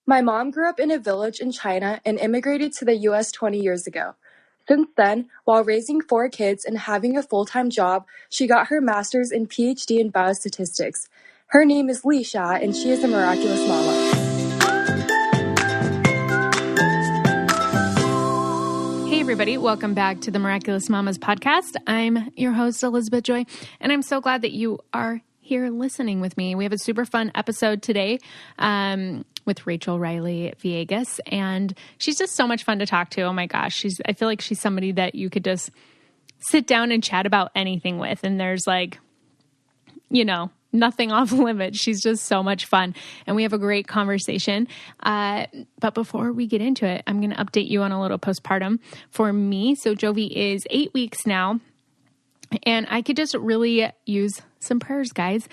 My mom grew up in a village in China and immigrated to the US 20 years ago. Since then, while raising 4 kids and having a full-time job, she got her master's and PhD in biostatistics. Her name is Li Xia, and she is a miraculous mama. Hey everybody, welcome back to the Miraculous Mamas podcast. I'm your host, Elizabeth Joy, and I'm so glad that you are here listening with me. We have a super fun episode today with Reilly at Villegas, and she's just so much fun to talk to. Oh my gosh, I feel like she's somebody that you could just sit down and chat about anything with, and there's nothing off limits. She's just so much fun, and we have a great conversation. But before we get into it, I'm going to update you on a little postpartum for me. So Jovi is 8 weeks now, and I could just really use some prayers, guys.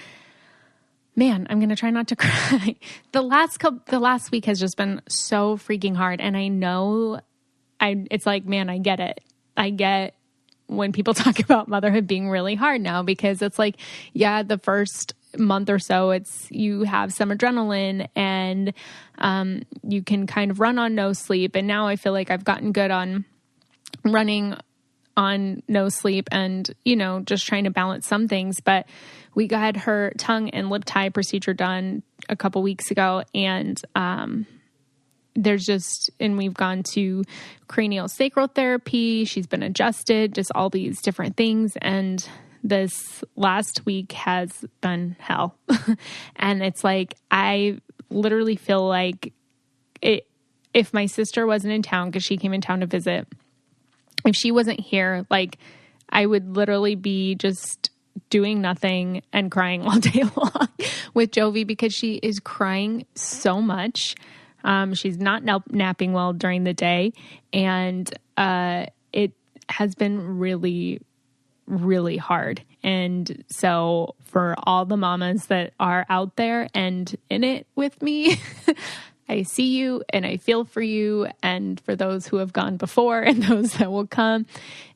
Man, I'm going to try not to cry. The last week has just been so freaking hard, and I know it's like, man, I get it. I get when people talk about motherhood being really hard now, because it's like, yeah, the first month or so, you have some adrenaline and you can kind of run on no sleep. And now I feel like I've gotten good on running on no sleep and, just trying to balance some things. But we got her tongue and lip tie procedure done a couple weeks ago, and we've gone to cranial sacral therapy. She's been adjusted, just all these different things. And this last week has been hell. And it's like, I literally feel like if my sister wasn't in town, because she came in town to visit, if she wasn't here, like, I would literally be just doing nothing and crying all day long with Jovi, because she is crying so much. She's not napping well during the day, and it has been really, really hard. And so for all the mamas that are out there and in it with me, I see you and I feel for you. And for those who have gone before and those that will come,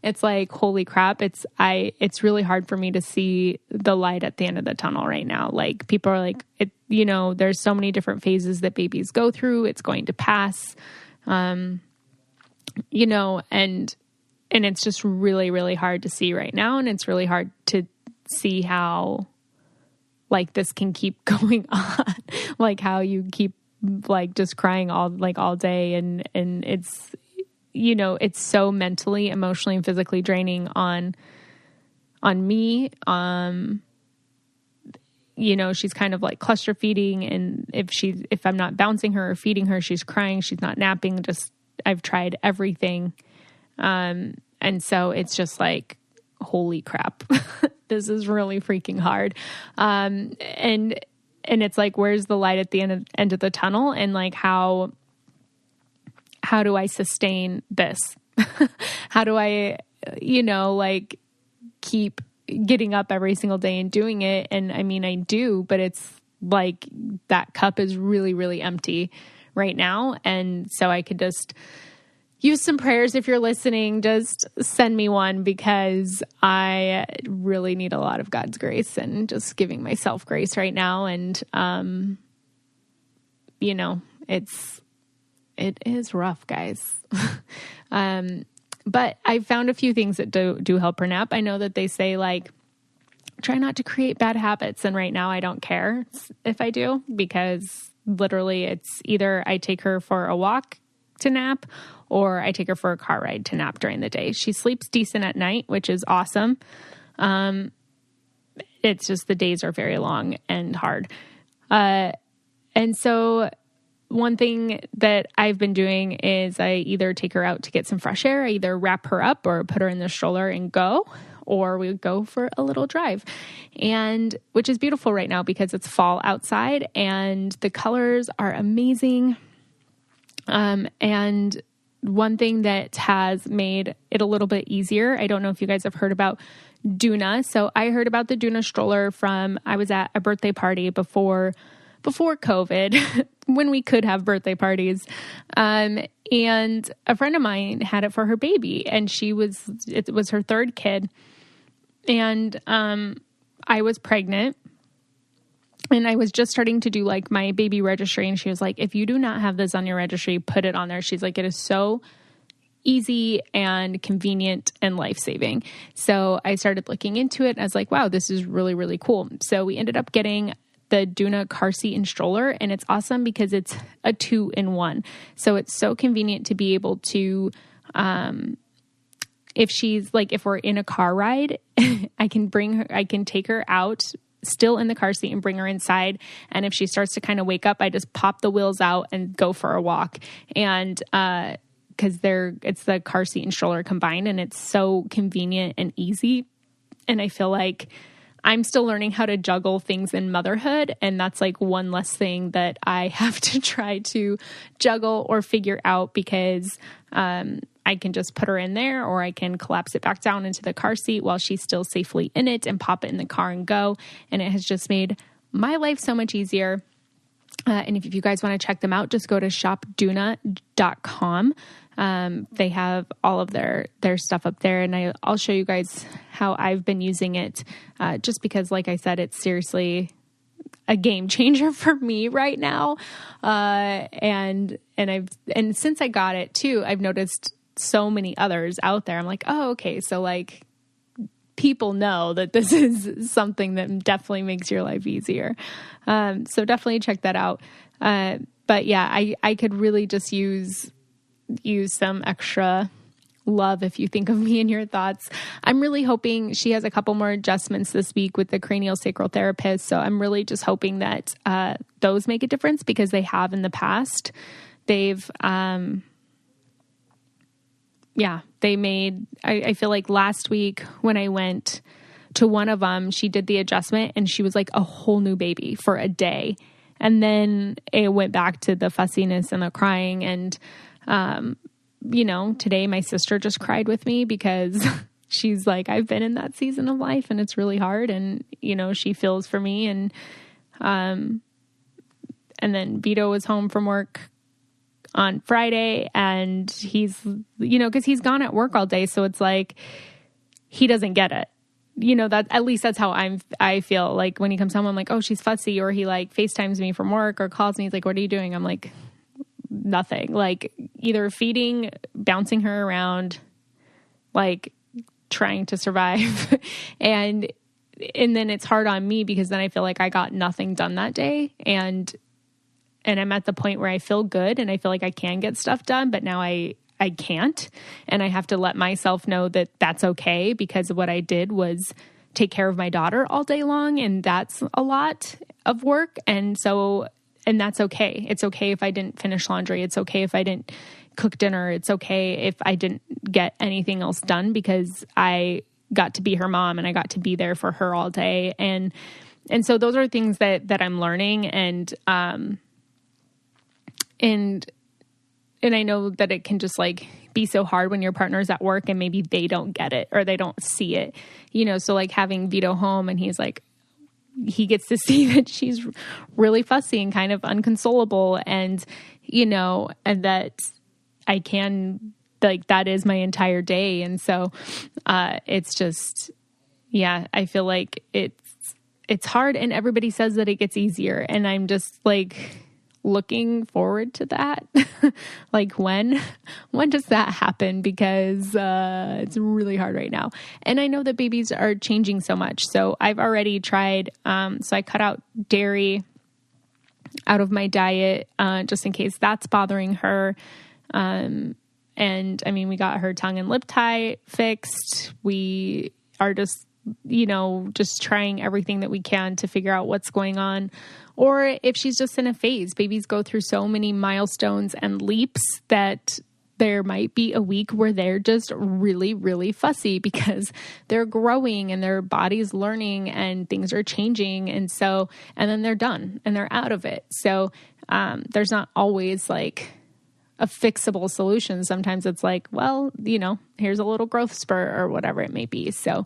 it's like, holy crap. It's really hard for me to see the light at the end of the tunnel right now. Like, people are like, there's so many different phases that babies go through. It's going to pass, and it's just really, really hard to see right now. And it's really hard to see how, like, this can keep going on, like how you keep just crying all day. And it's, it's so mentally, emotionally, and physically draining on me. She's kind of like cluster feeding, and if I'm not bouncing her or feeding her, she's crying, she's not napping. I've tried everything. And so it's just like, holy crap, this is really freaking hard. And it's like, where's the light at the end of the tunnel? And like, how do I sustain this? How do I, keep getting up every single day and doing it? And I mean, I do, but it's like, that cup is really, really empty right now. And so I could just use some prayers. If you're listening, just send me one, because I really need a lot of God's grace and just giving myself grace right now. And, it is rough, guys. But I found a few things that do help her nap. I know that they say, like, try not to create bad habits. And right now I don't care if I do, because literally it's either I take her for a walk to nap, or I take her for a car ride to nap during the day. She sleeps decent at night, which is awesome. It's just the days are very long and hard. And so one thing that I've been doing is I either take her out to get some fresh air, I either wrap her up or put her in the stroller and go, or we would go for a little drive, and which is beautiful right now because it's fall outside and the colors are amazing. And one thing that has made it a little bit easier, I don't know if you guys have heard about Doona. So I heard about the Doona stroller I was at a birthday party before COVID, when we could have birthday parties. And a friend of mine had it for her baby, and it was her third kid. And I was pregnant, And I was just starting to do like my baby registry, and she was like, if you do not have this on your registry, put it on there. She's like, it is so easy and convenient and life-saving. So I started looking into it. And I was like, wow, this is really, really cool. So we ended up getting the Doona car seat and stroller, and it's awesome because it's a 2-in-1. So it's so convenient to be able to, if we're in a car ride, I can take her out still in the car seat and bring her inside. And if she starts to kind of wake up, I just pop the wheels out and go for a walk. And, cause it's the car seat and stroller combined, and it's so convenient and easy. And I feel like I'm still learning how to juggle things in motherhood. And that's like one less thing that I have to try to juggle or figure out, because, I can just put her in there, or I can collapse it back down into the car seat while she's still safely in it and pop it in the car and go. And it has just made my life so much easier. And if you guys want to check them out, just go to shopdoona.com. They have all of their stuff up there, and I'll show you guys how I've been using it, just because, like I said, it's seriously a game changer for me right now. And since I got it too, I've noticed so many others out there. I'm like, oh, okay. So like people know that this is something that definitely makes your life easier. So definitely check that out. But yeah, I could really just use some extra love if you think of me in your thoughts. I'm really hoping she has a couple more adjustments this week with the cranial sacral therapist. So I'm really just hoping that those make a difference, because they have in the past. They've, I feel like last week when I went to one of them, she did the adjustment and she was like a whole new baby for a day. And then it went back to the fussiness and the crying. And, today my sister just cried with me because she's like, I've been in that season of life and it's really hard. And, she feels for me. And then Vito was home from work on Friday, and he's, cause he's gone at work all day. So it's like, he doesn't get it. That at least that's how I feel like when he comes home, I'm like, oh, she's fussy. Or he like FaceTimes me from work or calls me. He's like, what are you doing? I'm like, nothing. Like either feeding, bouncing her around, like trying to survive. and then it's hard on me because then I feel like I got nothing done that day. And I'm at the point where I feel good and I feel like I can get stuff done, but now I can't. And I have to let myself know that that's okay, because what I did was take care of my daughter all day long. And that's a lot of work. And that's okay. It's okay if I didn't finish laundry. It's okay if I didn't cook dinner. It's okay if I didn't get anything else done, because I got to be her mom and I got to be there for her all day. And so those are things that I'm learning. And I know that it can just like be so hard when your partner's at work and maybe they don't get it or they don't see it, so like having Vito home and he's like, he gets to see that she's really fussy and kind of unconsolable, and, and that I can, like, that is my entire day. And so, it's just, yeah, I feel like it's hard, and everybody says that it gets easier. And I'm just like looking forward to that. Like when does that happen? Because, it's really hard right now. And I know that babies are changing so much. So I've already tried, so I cut out dairy out of my diet, just in case that's bothering her. And I mean, we got her tongue and lip tie fixed. We are just, just trying everything that we can to figure out what's going on. Or if she's just in a phase. Babies go through so many milestones and leaps that there might be a week where they're just really, really fussy because they're growing and their body's learning and things are changing. And then they're done and they're out of it. So, there's not always like a fixable solution. Sometimes it's like, well, here's a little growth spurt or whatever it may be. So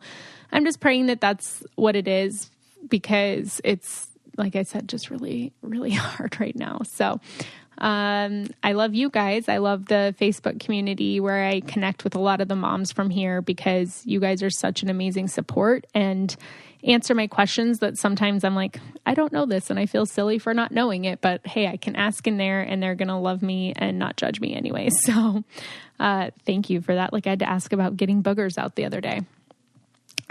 I'm just praying that that's what it is, because it's, like I said, just really, really hard right now. So, I love you guys. I love the Facebook community where I connect with a lot of the moms from here, because you guys are such an amazing support. And answer my questions that sometimes I'm like, I don't know this and I feel silly for not knowing it, but hey, I can ask in there and they're going to love me and not judge me anyway. So thank you for that. Like I had to ask about getting boogers out the other day.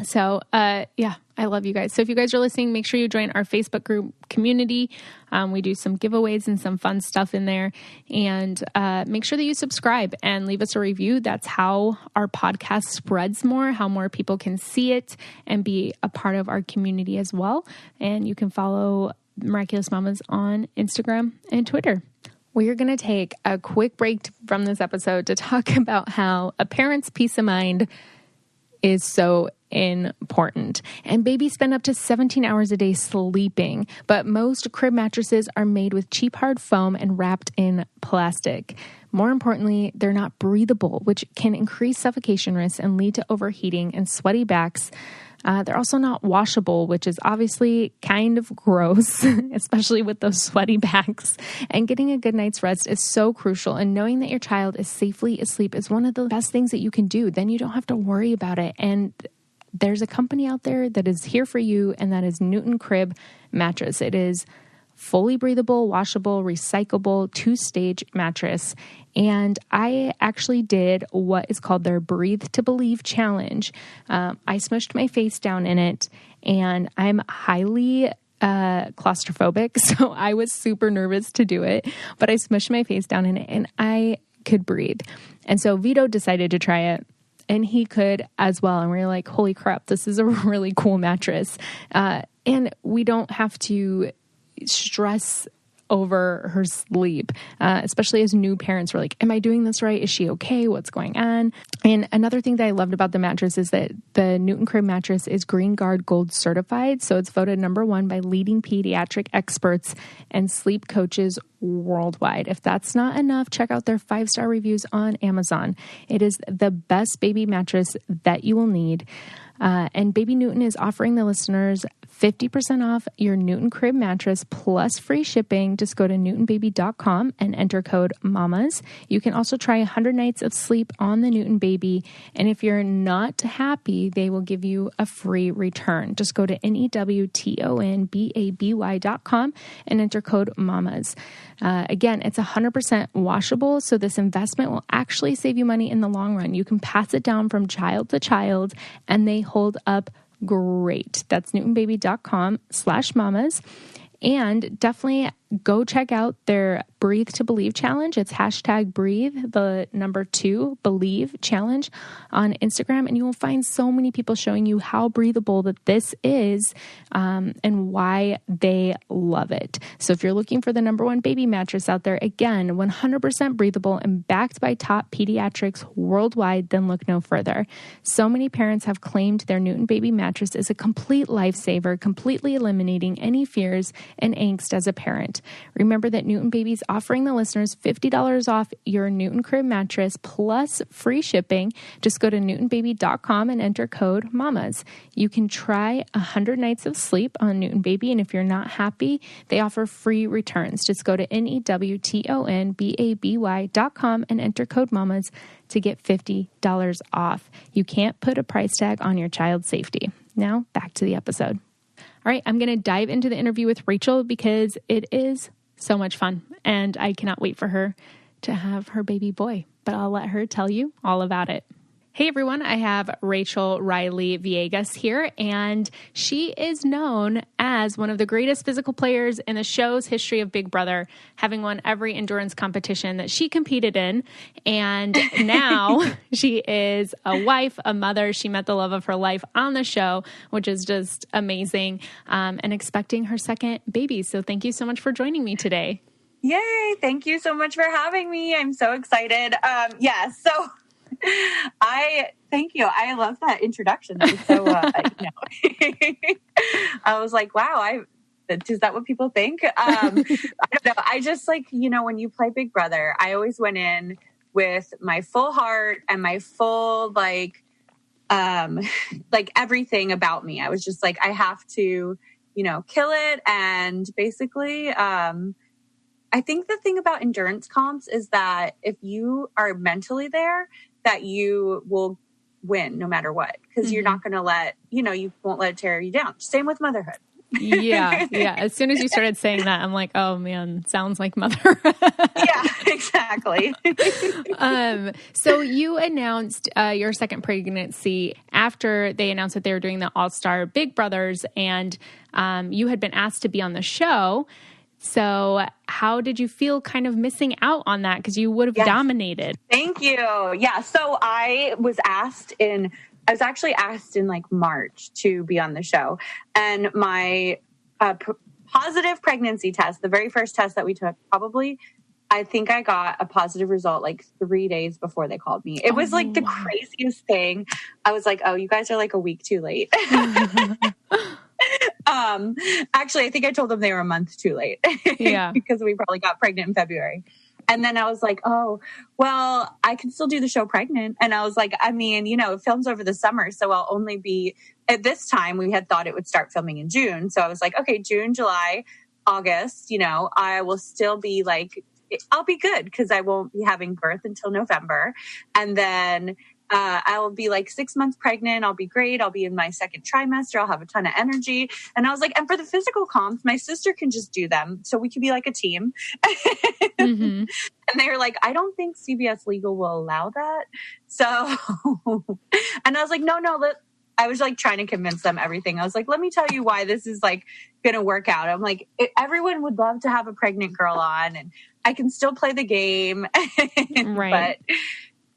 So, yeah, I love you guys. So if you guys are listening, make sure you join our Facebook group community. We do some giveaways and some fun stuff in there, and make sure that you subscribe and leave us a review. That's how our podcast spreads more, how more people can see it and be a part of our community as well. And you can follow Miraculous Mamas on Instagram and Twitter. We are going to take a quick break from this episode to talk about how a parent's peace of mind is so important. And babies spend up to 17 hours a day sleeping, but most crib mattresses are made with cheap hard foam and wrapped in plastic. More importantly, they're not breathable, which can increase suffocation risks and lead to overheating and sweaty backs. They're also not washable, which is obviously kind of gross, especially with those sweaty backs. And getting a good night's rest is so crucial. And knowing that your child is safely asleep is one of the best things that you can do. Then you don't have to worry about it. And there's a company out there that is here for you, and that is Newton Crib Mattress. It is fully breathable, washable, recyclable, 2-stage mattress. And I actually did what is called their Breathe to Believe challenge. I smushed my face down in it, and I'm highly claustrophobic, so I was super nervous to do it, but I smushed my face down in it and I could breathe. And so Vito decided to try it, and he could as well. And we were like, holy crap, this is a really cool mattress. And we don't have to stress over her sleep, especially as new parents. We're like, am I doing this right? Is she okay? What's going on? And another thing that I loved about the mattress is that the Newton Crib mattress is Green Guard Gold certified. So it's voted #1 by leading pediatric experts and sleep coaches worldwide. If that's not enough, check out their 5-star reviews on Amazon. It is the best baby mattress that you will need. And Baby Newton is offering the listeners 50% off your Newton Crib mattress plus free shipping. Just go to newtonbaby.com and enter code MAMAS. You can also try 100 nights of sleep on the Newton Baby. And if you're not happy, they will give you a free return. Just go to newtonbaby.com and enter code MAMAS. Again, it's 100% washable, so this investment will actually save you money in the long run. You can pass it down from child to child, and they hold up great. That's newtonbaby.com/mamas. And definitely go check out their Breathe to Believe challenge. It's #breathe, the number 2 believe challenge on Instagram. And you will find so many people showing you how breathable that this is, and why they love it. So if you're looking for the #1 baby mattress out there, again, 100% breathable and backed by top pediatrics worldwide, then look no further. So many parents have claimed their Newton Baby mattress is a complete lifesaver, completely eliminating any fears and angst as a parent. Remember that Newton Baby is offering the listeners $50 off your Newton Crib mattress plus free shipping. Just go to newtonbaby.com and enter code MAMAS. You can try 100 nights of sleep on Newton Baby, and if you're not happy, they offer free returns. Just go to newtonbaby.com and enter code MAMAS to get $50 off. You can't put a price tag on your child's safety. Now, back to the episode. All right, I'm going to dive into the interview with Rachel because it is so much fun, and I cannot wait for her to have her baby boy, but I'll let her tell you all about it. Hey everyone, I have Rachel Reilly Villegas here, and she is known as one of the greatest physical players in the show's history of Big Brother, having won every endurance competition that she competed in. And now she is a wife, a mother. She met the love of her life on the show, which is just amazing, and expecting her second baby. So thank you so much for joining me today. Yay. Thank you so much for having me. I'm so excited. Thank you. I love that introduction. That was so, I was like, wow, is that what people think? I don't know. I just when you play Big Brother, I always went in with my full heart and my full, everything about me. I was just like, I have to, kill it. And basically, I think the thing about endurance comps is that if you are mentally there, that you will win no matter what, because you're not going to let, you won't let it tear you down. Same with motherhood. Yeah. As soon as you started saying that, I'm like, oh man, sounds like mother. Yeah, exactly. So you announced your second pregnancy after they announced that they were doing the All-Star Big Brothers, and you had been asked to be on the show. So how did you feel kind of missing out on that? Because you would have dominated. Thank you. Yeah. So I was actually asked in like March to be on the show, and my positive pregnancy test, the very first test that we took, I think I got a positive result like 3 days before they called me. It was like the craziest thing. I was like, oh, you guys are like a week too late. Actually, I think I told them they were a month too late. Yeah. Because we probably got pregnant in February. And then I was like, oh, well, I can still do the show pregnant. And I was like, I mean, it films over the summer. So I'll only be, at this time, we had thought it would start filming in June. So I was like, okay, June, July, August, I will still be like, I'll be good because I won't be having birth until November. And then I'll be like 6 months pregnant. I'll be great. I'll be in my second trimester. I'll have a ton of energy. And I was like, and for the physical comps, my sister can just do them. So we could be like a team. Mm-hmm. And they were like, I don't think CBS Legal will allow that. So, and I was like, no, I was like trying to convince them everything. I was like, let me tell you why this is like going to work out. I'm like, everyone would love to have a pregnant girl on, and I can still play the game. Right. But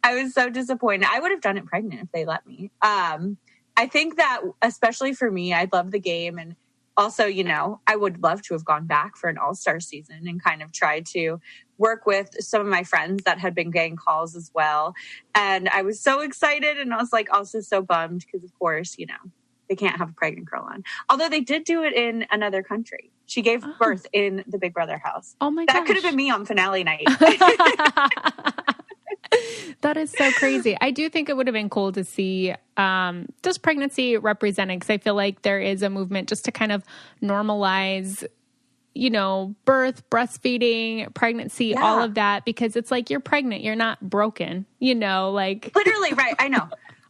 I was so disappointed. I would have done it pregnant if they let me. I think that especially for me, I love the game. And also, I would love to have gone back for an all-star season and kind of tried to work with some of my friends that had been getting calls as well. And I was so excited. And I was like also so bummed because, of course, they can't have a pregnant girl on. Although they did do it in another country. She gave birth in the Big Brother house. Oh my gosh. That could have been me on finale night. That is so crazy. I do think it would have been cool to see just pregnancy represented, because I feel like there is a movement just to kind of normalize, birth, breastfeeding, pregnancy, all of that, because it's like you're pregnant, you're not broken, like literally, right? I know.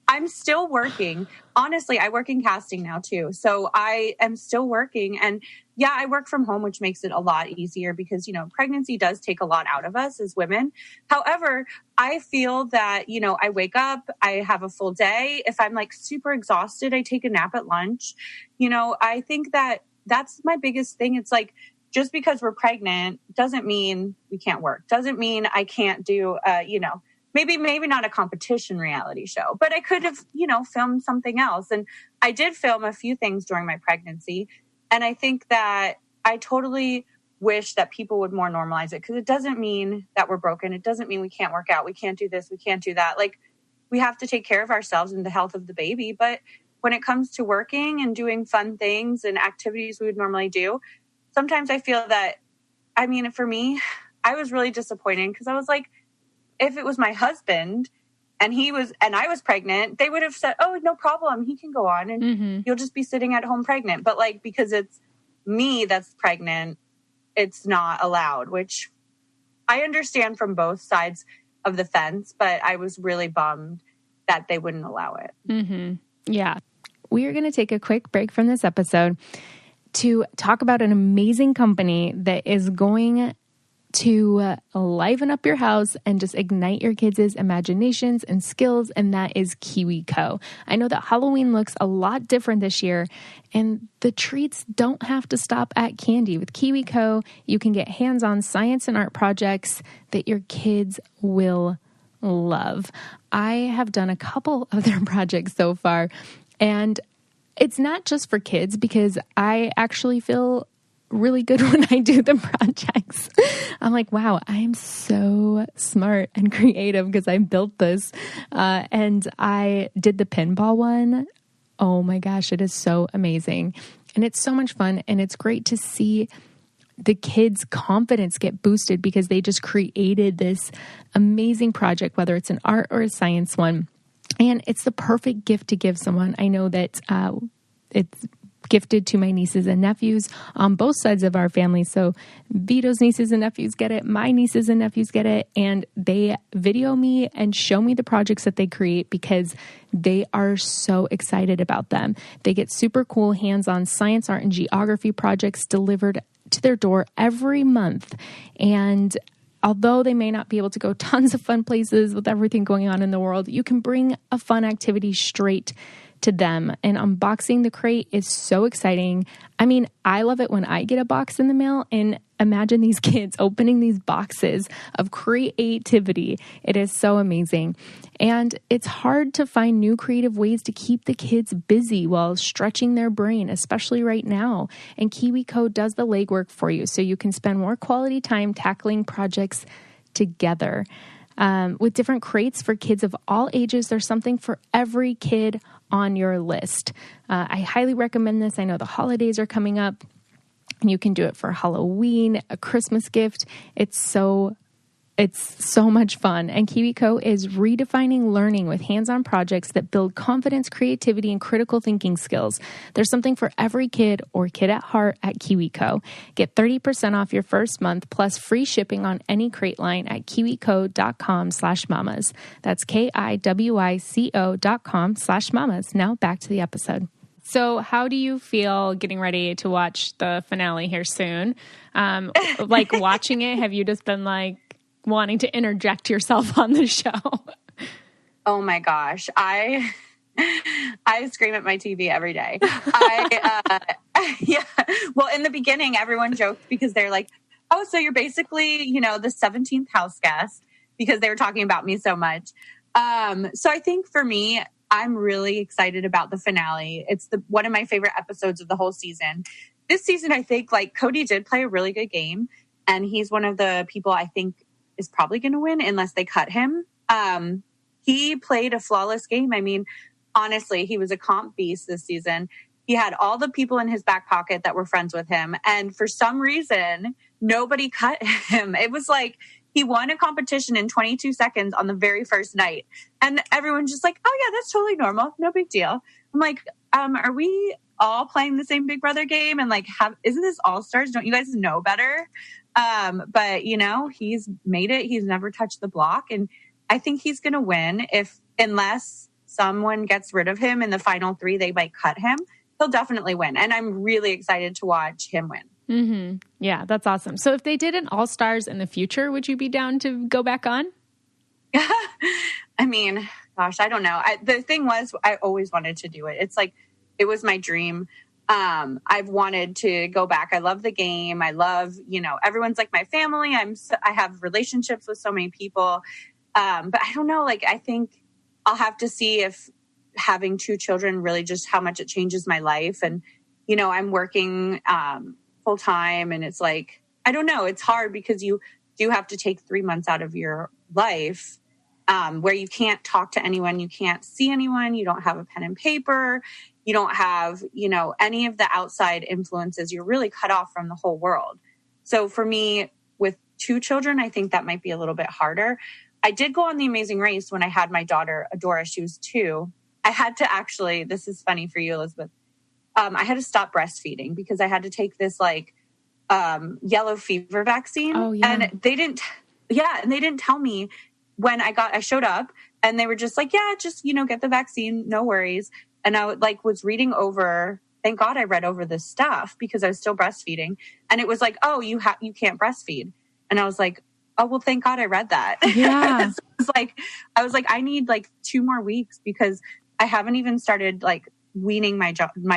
I'm still working. Honestly, I work in casting now too. So I am still working, and I work from home, which makes it a lot easier because, pregnancy does take a lot out of us as women. However, I feel that, I wake up, I have a full day. If I'm like super exhausted, I take a nap at lunch. I think that that's my biggest thing. It's like, just because we're pregnant doesn't mean we can't work. Doesn't mean I can't do, maybe not a competition reality show, but I could have, filmed something else. And I did film a few things during my pregnancy. And I think that I totally wish that people would more normalize it, because it doesn't mean that we're broken. It doesn't mean we can't work out. We can't do this. We can't do that. Like, we have to take care of ourselves and the health of the baby. But when it comes to working and doing fun things and activities we would normally do, sometimes I feel that, for me, I was really disappointed because I was like, if it was my husband and I was pregnant, they would have said, oh, no problem, he can go on and you'll just be sitting at home pregnant. But like, because it's me that's pregnant, it's not allowed, which I understand from both sides of the fence, but I was really bummed that they wouldn't allow it. Mm-hmm. Yeah. We are going to take a quick break from this episode to talk about an amazing company that is going to liven up your house and just ignite your kids' imaginations and skills, and that is KiwiCo. I know that Halloween looks a lot different this year, and the treats don't have to stop at candy. With KiwiCo, you can get hands-on science and art projects that your kids will love. I have done a couple of their projects so far, and it's not just for kids, because I actually feel really good when I do the projects. I'm like, wow, I am so smart and creative because I built this. And I did the pinball one. Oh my gosh, it is so amazing. And it's so much fun. And it's great to see the kids' confidence get boosted because they just created this amazing project, whether it's an art or a science one. And it's the perfect gift to give someone. I know that it's gifted to my nieces and nephews on both sides of our family. So Vito's nieces and nephews get it, my nieces and nephews get it, and they video me and show me the projects that they create because they are so excited about them. They get super cool hands-on science, art, and geography projects delivered to their door every month. And although they may not be able to go tons of fun places with everything going on in the world, you can bring a fun activity straight to them. And unboxing the crate is so exciting. I mean, I love it when I get a box in the mail, and imagine these kids opening these boxes of creativity. It is so amazing. And it's hard to find new creative ways to keep the kids busy while stretching their brain, especially right now. And KiwiCo does the legwork for you so you can spend more quality time tackling projects together. With different crates for kids of all ages, there's something for every kid on your list. I highly recommend this. I know the holidays are coming up. You can do it for Halloween, a Christmas gift. It's so much fun. And KiwiCo is redefining learning with hands-on projects that build confidence, creativity, and critical thinking skills. There's something for every kid or kid at heart at KiwiCo. Get 30% off your first month plus free shipping on any crate line at kiwico.com/mamas. That's KIWICO.com/mamas. Now back to the episode. So how do you feel getting ready to watch the finale here soon? Like watching it, have you just been like wanting to interject yourself on the show? Oh my gosh. I scream at my TV every day. Yeah. Well, in the beginning, everyone joked because they're like, oh, so you're basically, the 17th house guest, because they were talking about me so much. So I think for me, I'm really excited about the finale. It's one of my favorite episodes of the whole season. This season, I think Cody did play a really good game, and he's one of the people I think is probably going to win unless they cut him. He played a flawless game. I mean, honestly, he was a comp beast this season. He had all the people in his back pocket that were friends with him. And for some reason, nobody cut him. It was like he won a competition in 22 seconds on the very first night. And everyone's just like, oh yeah, that's totally normal. No big deal. I'm like, are we all playing the same Big Brother game? And isn't this All-Stars? Don't you guys know better? But he's made it. He's never touched the block. And I think he's going to win unless someone gets rid of him in the final 3, they might cut him. He'll definitely win. And I'm really excited to watch him win. Mm-hmm. Yeah, that's awesome. So if they did an All-Stars in the future, would you be down to go back on? I mean, gosh, I don't know. The thing was, I always wanted to do it. It's like, it was my dream. I've wanted to go back. I love the game. I love, everyone's like my family. I have relationships with so many people. But I don't know, I think I'll have to see if having 2 children really just how much it changes my life. And, I'm working, full time, and it's like, I don't know. It's hard because you do have to take 3 months out of your life, where you can't talk to anyone. You can't see anyone. You don't have a pen and paper. You don't have, any of the outside influences. You're really cut off from the whole world. So for me, with 2 children, I think that might be a little bit harder. I did go on The Amazing Race when I had my daughter, Adora. She was 2. I had to actually, this is funny for you, Elizabeth. I had to stop breastfeeding because I had to take this yellow fever vaccine. Oh, yeah. And they didn't tell me when I showed up, and they were just like, yeah, just, get the vaccine. No worries. And I was reading over, thank God I read over this stuff because I was still breastfeeding. And it was like, oh, you can't breastfeed. And I was like, oh, well, thank God I read that. Yeah. So I was like, I need 2 more weeks because I haven't even started weaning my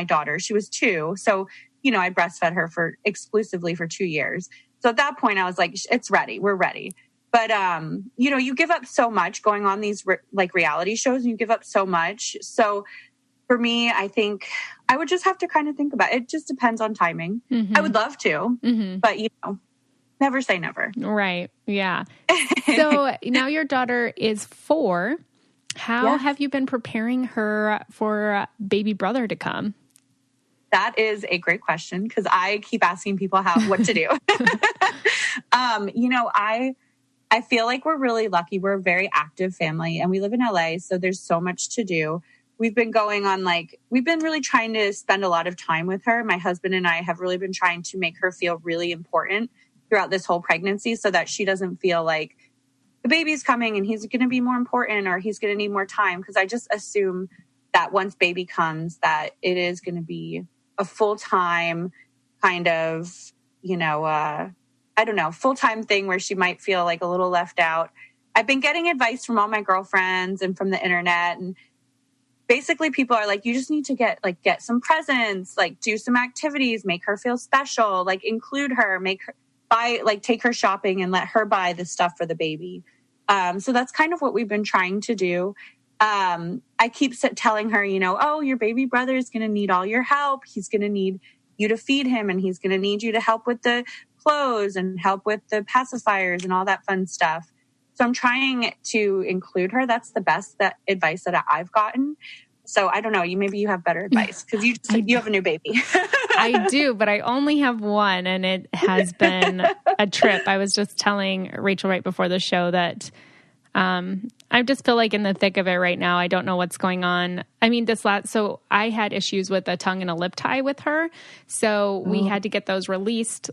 daughter. She was 2. So, I breastfed her exclusively for 2 years. So at that point I was like, it's ready. We're ready. But, you give up so much going on these reality shows, and you give up so much. So for me, I think I would just have to kind of think about it. It just depends on timing. Mm-hmm. I would love to, but never say never. Right. Yeah. So now your daughter is 4. How have you been preparing her for baby brother to come? That is a great question because I keep asking people what to do. I feel like we're really lucky. We're a very active family and we live in LA. So there's so much to do. we've been going on we've been really trying to spend a lot of time with her. My husband and I have really been trying to make her feel really important throughout this whole pregnancy so that she doesn't feel like the baby's coming and he's going to be more important or he's going to need more time. Because I just assume that once baby comes, that it is going to be a full-time kind of, I don't know, full-time thing where she might feel like a little left out. I've been getting advice from all my girlfriends and from the internet, and basically people are like, you just need to get some presents, do some activities, make her feel special, include her, make her buy, take her shopping and let her buy the stuff for the baby. So that's kind of what we've been trying to do. I keep telling her, oh, your baby brother is going to need all your help. He's going to need you to feed him, and he's going to need you to help with the clothes and help with the pacifiers and all that fun stuff. So I'm trying to include her. That's the best advice that I've gotten. So I don't know. Maybe you have better advice because you have a new baby. I do, but I only have one, and it has been a trip. I was just telling Rachel right before the show that I just feel like in the thick of it right now. I don't know what's going on. I mean, so I had issues with a tongue and a lip tie with her. So we had to get those released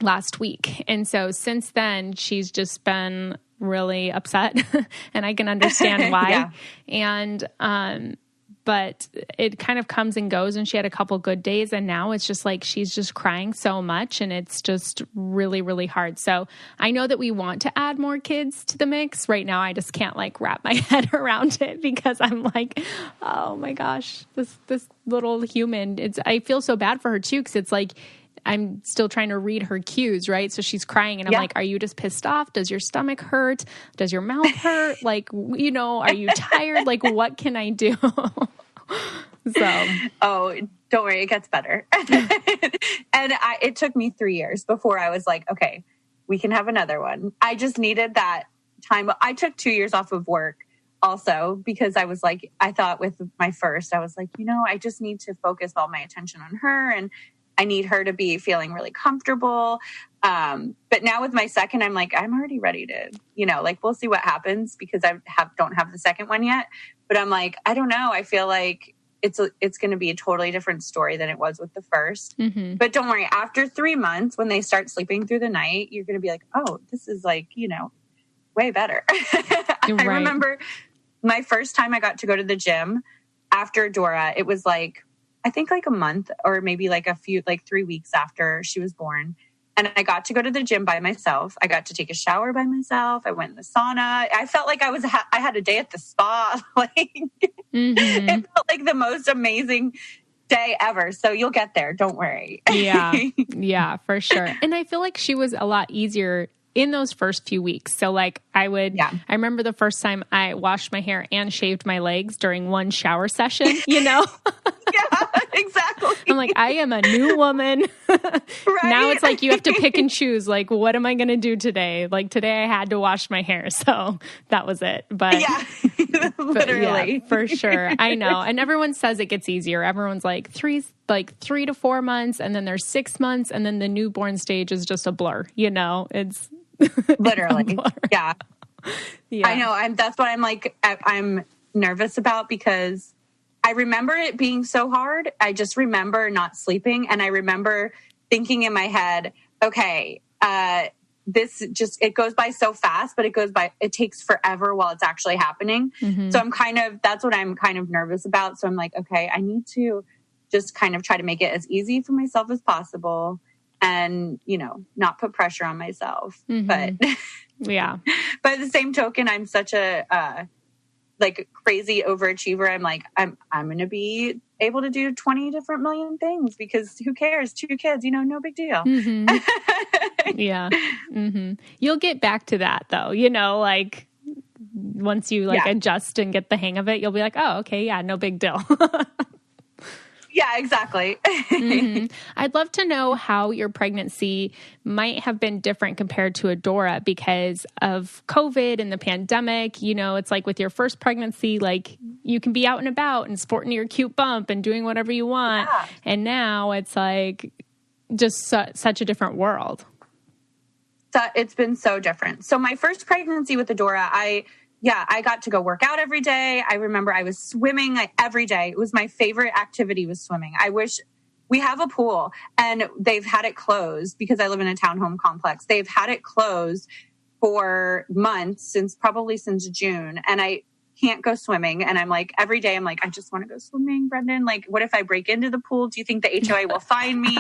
last week. And so since then, she's just been really upset and I can understand why. Yeah. And, but it kind of comes and goes, and she had a couple good days, and now it's just she's just crying so much, and it's just really, really hard. So I know that we want to add more kids to the mix. Right now, I just can't wrap my head around it because I'm like, oh my gosh, this little human, I feel so bad for her too. Cause it's I'm still trying to read her cues, right? So she's crying and I'm like, are you just pissed off? Does your stomach hurt? Does your mouth hurt? Are you tired? What can I do? So. Oh, don't worry. It gets better. And it took me 3 years before I was like, okay, we can have another one. I just needed that time. I took 2 years off of work also because I thought with my first, I was like, I just need to focus all my attention on her, and I need her to be feeling really comfortable. But now with my second, I'm I'm already ready to, we'll see what happens because I don't have the second one yet. But I'm I don't know. I feel like it's going to be a totally different story than it was with the first. Mm-hmm. But don't worry. After 3 months, when they start sleeping through the night, you're going to be like, oh, this is way better. I remember my first time I got to go to the gym after Dora, it was I think a month or maybe a few, 3 weeks after she was born. And I got to go to the gym by myself. I got to take a shower by myself. I went in the sauna. I felt like I had a day at the spa. It felt like the most amazing day ever. So you'll get there. Don't worry. Yeah, for sure. And I feel like she was a lot easier in those first few weeks. So I remember the first time I washed my hair and shaved my legs during one shower session, Yeah, exactly. I'm I am a new woman. Right? Now it's you have to pick and choose. What am I going to do today? Today I had to wash my hair. So that was it. But yeah, literally. Yeah, for sure. I know. And everyone says it gets easier. Everyone's 3 to 4 months, and then there's 6 months, and then the newborn stage is just a blur. It's literally. Yeah. I know. That's what I'm nervous about because I remember it being so hard. I just remember not sleeping. And I remember thinking in my head, okay, it goes by so fast, but it takes forever while it's actually happening. Mm-hmm. So that's what I'm kind of nervous about. So I'm okay, I need to just kind of try to make it as easy for myself as possible and, not put pressure on myself. Mm-hmm. But yeah, by the same token, I'm such a, crazy overachiever. I'm going to be able to do 20 different million things because who cares? 2 kids, no big deal. Mm-hmm. Yeah. Mm-hmm. You'll get back to that though, once you adjust and get the hang of it, you'll be oh, okay. Yeah. No big deal. Yeah, exactly. Mm-hmm. I'd love to know how your pregnancy might have been different compared to Adora because of COVID and the pandemic. It's with your first pregnancy, you can be out and about and sporting your cute bump and doing whatever you want. Yeah. And now it's just such a different world. So it's been so different. So my first pregnancy with Adora, I got to go work out every day. I remember I was swimming like every day. It was my favorite activity was swimming. I wish we have a pool and they've had it closed because I live in a townhome complex. They've had it closed for months probably since June. And I can't go swimming. And I'm like, every day I'm like, I just want to go swimming, Brendan. Like, what if I break into the pool? Do you think the HOA will find me?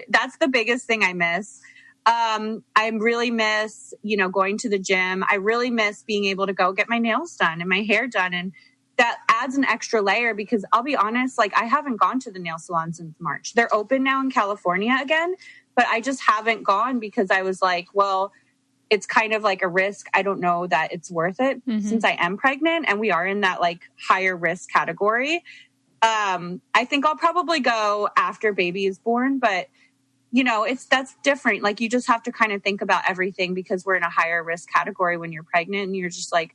That's the biggest thing I miss. I really miss, going to the gym. I really miss being able to go get my nails done and my hair done. And that adds an extra layer because I'll be honest, like I haven't gone to the nail salon since March. They're open now in California again, but I just haven't gone because I was like, well, it's kind of like a risk. I don't know that it's worth it since I am pregnant and we are in that like higher risk category. I think I'll probably go after baby is born, but that's different. Like you just have to kind of think about everything because we're in a higher risk category when you're pregnant and you're just like,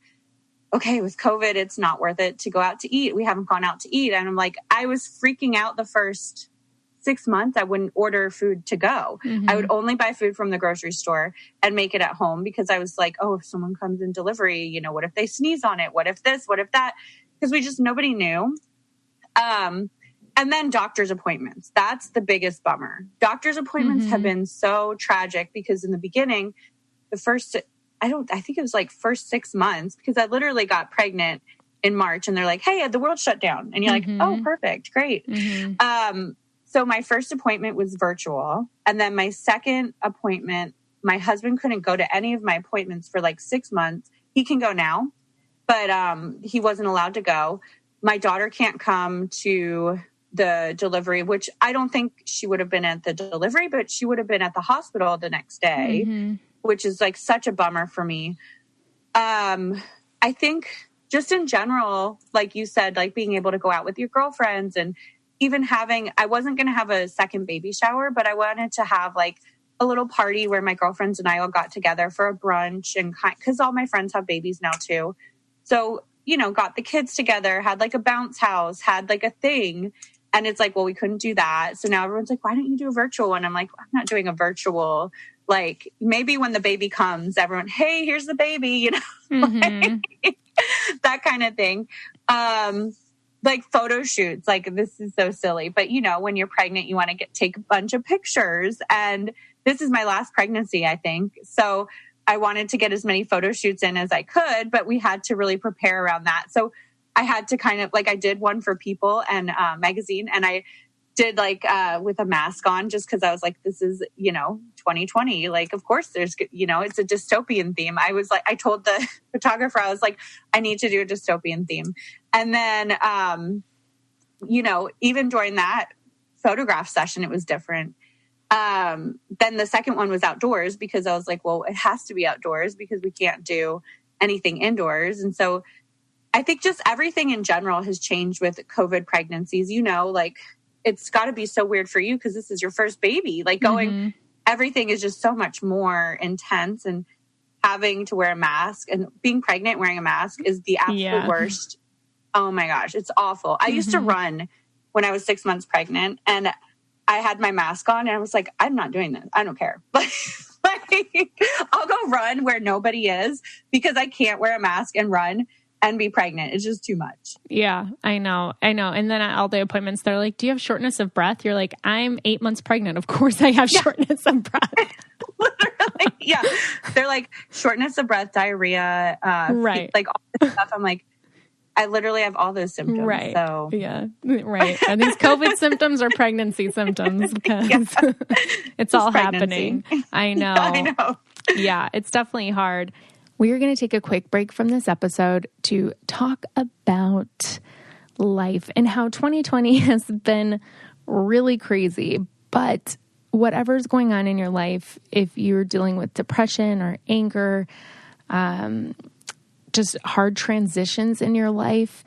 okay, with COVID, it's not worth it to go out to eat. We haven't gone out to eat. And I'm like, I was freaking out the first 6 months. I wouldn't order food to go. I would only buy food from the grocery store and make it at home because I was like, oh, if someone comes in delivery, what if they sneeze on it? What if this? What if that? Because nobody knew. And then doctor's appointments. That's the biggest bummer. Doctor's appointments have been so tragic because in the beginning, I think it was like first 6 months because I literally got pregnant in March and they're like, hey, the world shut down. And you're like, oh, perfect. Great. So my first appointment was virtual. And then my second appointment, my husband couldn't go to any of my appointments for like 6 months. He can go now, but he wasn't allowed to go. My daughter can't come to the delivery, which I don't think she would have been at the delivery, but she would have been at the hospital the next day, which is like such a bummer for me. I think just in general, like you said, like being able to go out with your girlfriends and even I wasn't going to have a second baby shower, but I wanted to have like a little party where my girlfriends and I all got together for a brunch and because all my friends have babies now too. So, got the kids together, had like a bounce house, had like a thing. And it's like, well, we couldn't do that. So now everyone's like, why don't you do a virtual one? I'm like, I'm not doing a virtual. Like maybe when the baby comes, everyone, hey, here's the baby, like, that kind of thing. Like photo shoots, like this is so silly. But when you're pregnant, you want to take a bunch of pictures. And this is my last pregnancy, I think. So I wanted to get as many photo shoots in as I could, but we had to really prepare around that. So I had to kind of like, I did one for People and magazine, and I did like with a mask on just because I was like, this is, 2020. Like, of course there's, it's a dystopian theme. I was like, I told the photographer, I was like, I need to do a dystopian theme. And then, even during that photograph session, it was different. Then the second one was outdoors because I was like, well, it has to be outdoors because we can't do anything indoors. And so I think just everything in general has changed with COVID pregnancies. Like it's got to be so weird for you because this is your first baby. Like everything is just so much more intense, and having to wear a mask and being pregnant wearing a mask is the absolute worst. Oh my gosh, it's awful. I used to run when I was 6 months pregnant, and I had my mask on, and I was like, I'm not doing this. I don't care. Like, I'll go run where nobody is because I can't wear a mask and run and be pregnant. It's just too much. Yeah, I know. And then at all the appointments, they're like, do you have shortness of breath? You're like, I'm 8 months pregnant. Of course I have shortness of breath. Literally. Yeah. They're like shortness of breath, diarrhea, right. Like all this stuff. I'm like, I literally have all those symptoms. Right. So yeah. Right. Are these COVID symptoms or pregnancy symptoms? Because it's all happening. I know. Yeah, I know. Yeah, it's definitely hard. We are going to take a quick break from this episode to talk about life and how 2020 has been really crazy. But whatever's going on in your life, if you're dealing with depression or anger, just hard transitions in your life,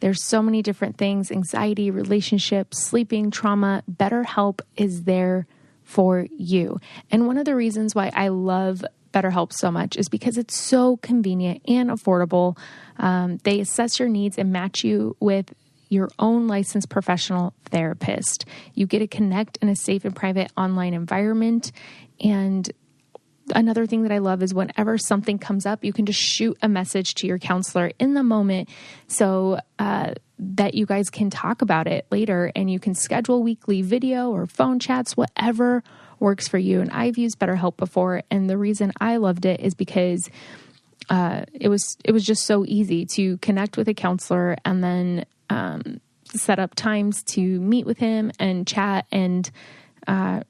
there's so many different things, anxiety, relationships, sleeping, trauma, BetterHelp is there for you. And one of the reasons why I love BetterHelp so much is because it's so convenient and affordable. They assess your needs and match you with your own licensed professional therapist. You get to connect in a safe and private online environment. And another thing that I love is whenever something comes up, you can just shoot a message to your counselor in the moment so that you guys can talk about it later, and you can schedule weekly video or phone chats, whatever works for you. And I've used BetterHelp before, and the reason I loved it is because it was just so easy to connect with a counselor and then set up times to meet with him and chat and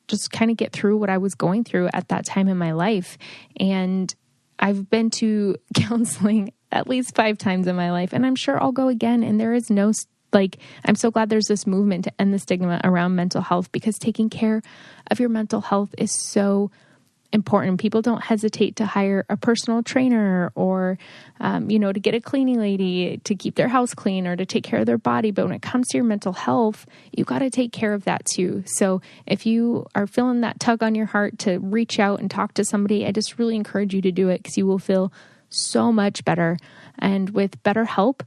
just kind of get through what I was going through at that time in my life. And I've been to counseling at least 5 times in my life, and I'm sure I'll go again. And there is no, I'm so glad there's this movement to end the stigma around mental health, because taking care of your mental health is so important. People don't hesitate to hire a personal trainer or, to get a cleaning lady to keep their house clean or to take care of their body. But when it comes to your mental health, you got to take care of that too. So if you are feeling that tug on your heart to reach out and talk to somebody, I just really encourage you to do it, because you will feel so much better. And with BetterHelp,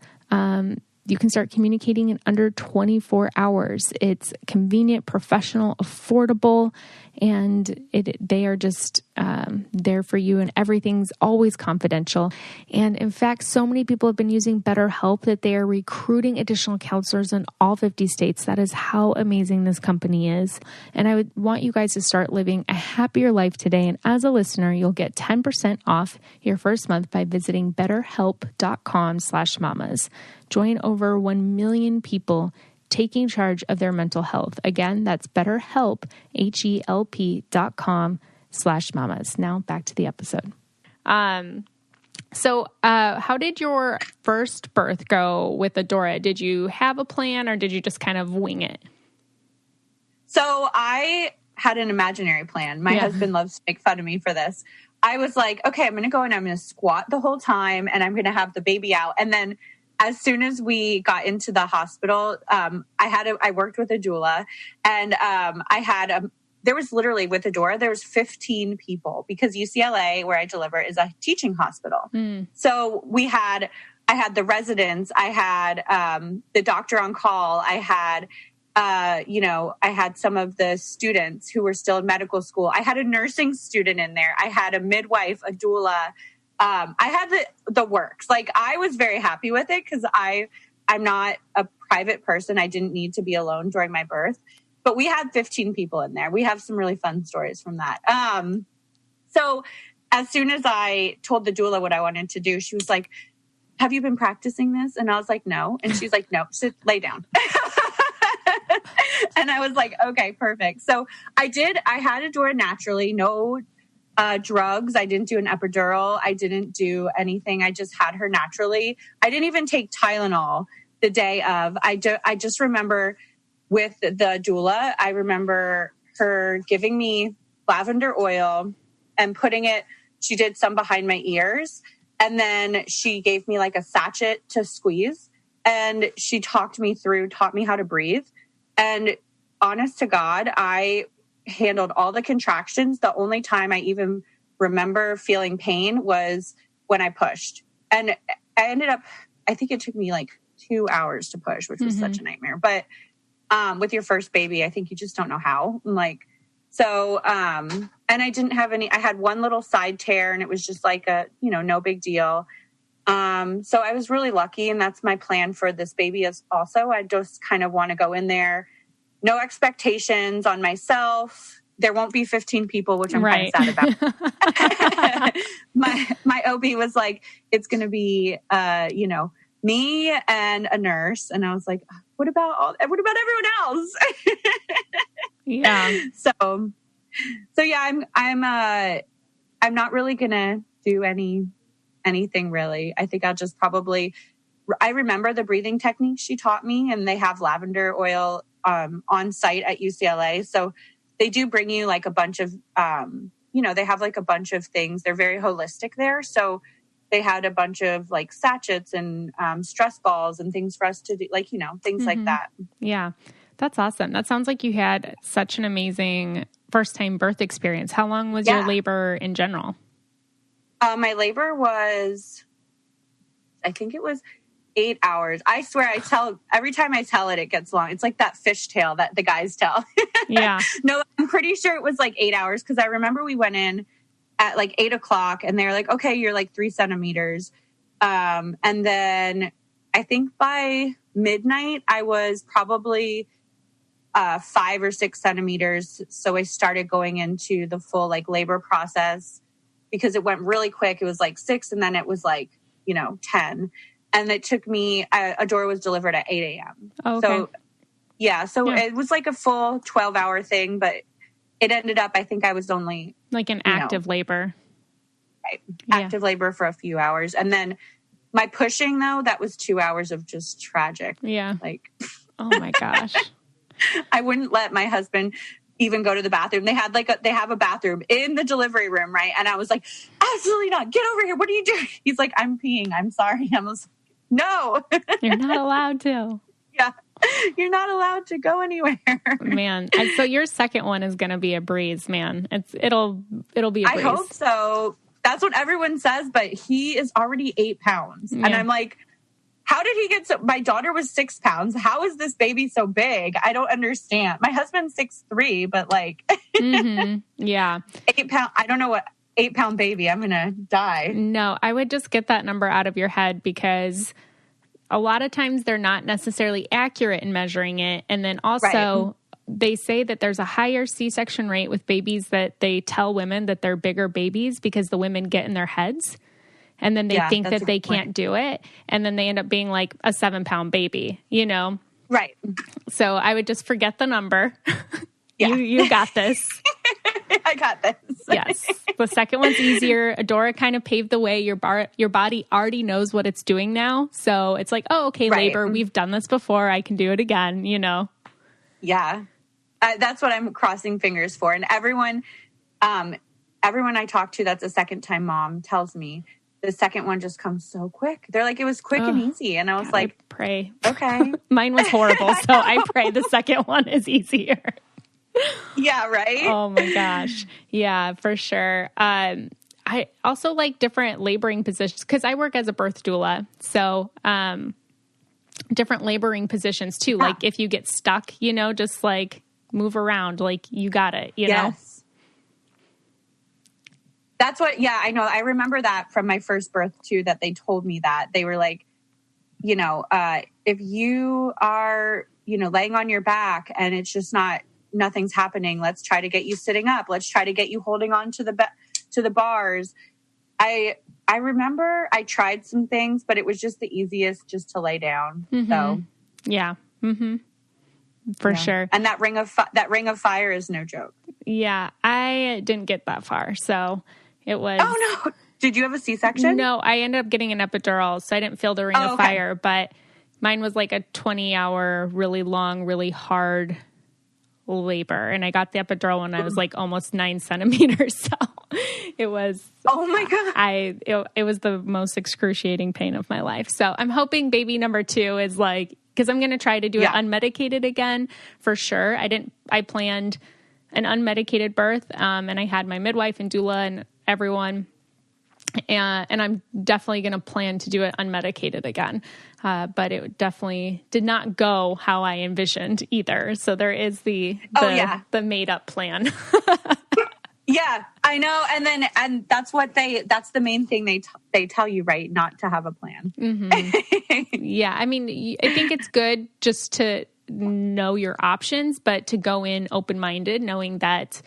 you can start communicating in under 24 hours. It's convenient, professional, affordable, and they are just there for you, and everything's always confidential. And in fact, so many people have been using BetterHelp that they are recruiting additional counselors in all 50 states. That is how amazing this company is. And I would want you guys to start living a happier life today. And as a listener, you'll get 10% off your first month by visiting betterhelp.com/mamas. Join over 1 million people taking charge of their mental health. Again, that's BetterHelp, HELP.com/mamas. Now back to the episode. So how did your first birth go with Adora? Did you have a plan, or did you just kind of wing it? So I had an imaginary plan. My husband loves to make fun of me for this. I was like, okay, I'm going to go and I'm going to squat the whole time, and I'm going to have the baby out. And then as soon as we got into the hospital, I worked with a doula, and there was literally, with Adora, there was 15 people, because UCLA, where I deliver, is a teaching hospital. So I had the residents, I had the doctor on call, I had I had some of the students who were still in medical school. I had a nursing student in there. I had a midwife, a doula. I had the works. Like, I was very happy with it, because I'm not a private person. I didn't need to be alone during my birth. But we had 15 people in there. We have some really fun stories from that. So as soon as I told the doula what I wanted to do, she was like, have you been practicing this? And I was like, no. And she's like, no, lay down. And I was like, okay, perfect. So I had Adora naturally, no drugs. I didn't do an epidural. I didn't do anything. I just had her naturally. I didn't even take Tylenol the day of. I just remember with the doula, I remember her giving me lavender oil and putting it, she did some behind my ears. And then she gave me like a sachet to squeeze. And she taught me how to breathe. And honest to God, I handled all the contractions. The only time I even remember feeling pain was when I pushed. And I ended up, I think it took me like 2 hours to push, which was such a nightmare. But with your first baby, I think you just don't know how. And I didn't have any, I had one little side tear, and it was just like no big deal. So I was really lucky, and that's my plan for this baby is also. I just kind of want to go in there, no expectations on myself. There won't be 15 people, which I'm kind of sad about. My OB was like, it's going to be, me and a nurse. And I was like, what about everyone else? Yeah. So yeah, I'm not really going to do anything really. I think I'll just I remember the breathing techniques she taught me, and they have lavender oil on site at UCLA. So they do bring you like a bunch of, they have like a bunch of things. They're very holistic there. So they had a bunch of like sachets and stress balls and things for us to do, things like that. Yeah, that's awesome. That sounds like you had such an amazing first-time birth experience. How long was your labor in general? My labor was, I think it was 8 hours. I swear, every time I tell it, it gets long. It's like that fishtail that the guys tell. Yeah. No, I'm pretty sure it was like 8 hours, because I remember we went in at like 8:00 and they're like, okay, you're like 3 centimeters. And then I think by midnight I was probably 5 or 6 centimeters. So I started going into the full like labor process because it went really quick. It was like 6 and then it was like, 10. And it took me, Adora was delivered at 8 a.m. Oh, okay. So yeah. It was like a full 12-hour thing, but it ended up, I think I was only like an active labor. Right. Active labor for a few hours. And then my pushing though, that was 2 hours of just tragic. Yeah. Like, oh my gosh. I wouldn't let my husband even go to the bathroom. They have a bathroom in the delivery room, right? And I was like, absolutely not. Get over here. What are you doing? He's like, I'm peeing. I'm sorry. I was like, no. You're not allowed to. Yeah. You're not allowed to go anywhere. Man. And so your second one is going to be a breeze, man. It'll be a breeze. I hope so. That's what everyone says, but he is already 8 pounds. Yeah. And I'm like, how did he get so... My daughter was 6 pounds. How is this baby so big? I don't understand. My husband's 6'3", but like... Mm-hmm. Yeah. 8 pound... I don't know what... 8-pound baby. I'm going to die. No, I would just get that number out of your head because a lot of times they're not necessarily accurate in measuring it. And then also... Right. They say that there's a higher C-section rate with babies that they tell women that they're bigger babies because the women get in their heads and then they think that they can't do it. And then they end up being like a 7-pound baby, Right. So I would just forget the number. Yeah. You got this. I got this. Yes. The second one's easier. Adora kind of paved the way. Your body already knows what it's doing now. So it's like, oh, okay, right. Labor. We've done this before. I can do it again, Yeah. That's what I'm crossing fingers for. And everyone I talk to that's a second-time mom tells me the second one just comes so quick. They're like, it was quick and easy. And I was like, I pray. Okay. Mine was horrible. So I pray the second one is easier. Yeah, right? Oh, my gosh. Yeah, for sure. I also like different laboring positions because I work as a birth doula. So different laboring positions, too. Yeah. Like if you get stuck, just like move around, like you got it, you know? That's what, I know. I remember that from my first birth too, that they told me that. They were like, if you are, laying on your back and it's just nothing's happening, let's try to get you sitting up. Let's try to get you holding on to the bars. I remember I tried some things, but it was just the easiest just to lay down. Mm-hmm. So yeah. Mm-hmm. For sure. And that ring of fire is no joke. Yeah. I didn't get that far. So it was. Oh no. Did you have a C-section? No, I ended up getting an epidural. So I didn't feel the ring of fire, but mine was like a 20-hour, really long, really hard labor. And I got the epidural when I was like almost 9 centimeters. So it was. Oh my God. It was the most excruciating pain of my life. So I'm hoping baby number 2 is like, because I'm going to try to do it unmedicated again for sure. I planned an unmedicated birth, and I had my midwife and doula and everyone. And I'm definitely going to plan to do it unmedicated again. But it definitely did not go how I envisioned either. So there is the made up plan. Yeah, I know. And that's that's the main thing they tell you, right? Not to have a plan. Mm-hmm. Yeah. I mean, I think it's good just to know your options, but to go in open-minded, knowing that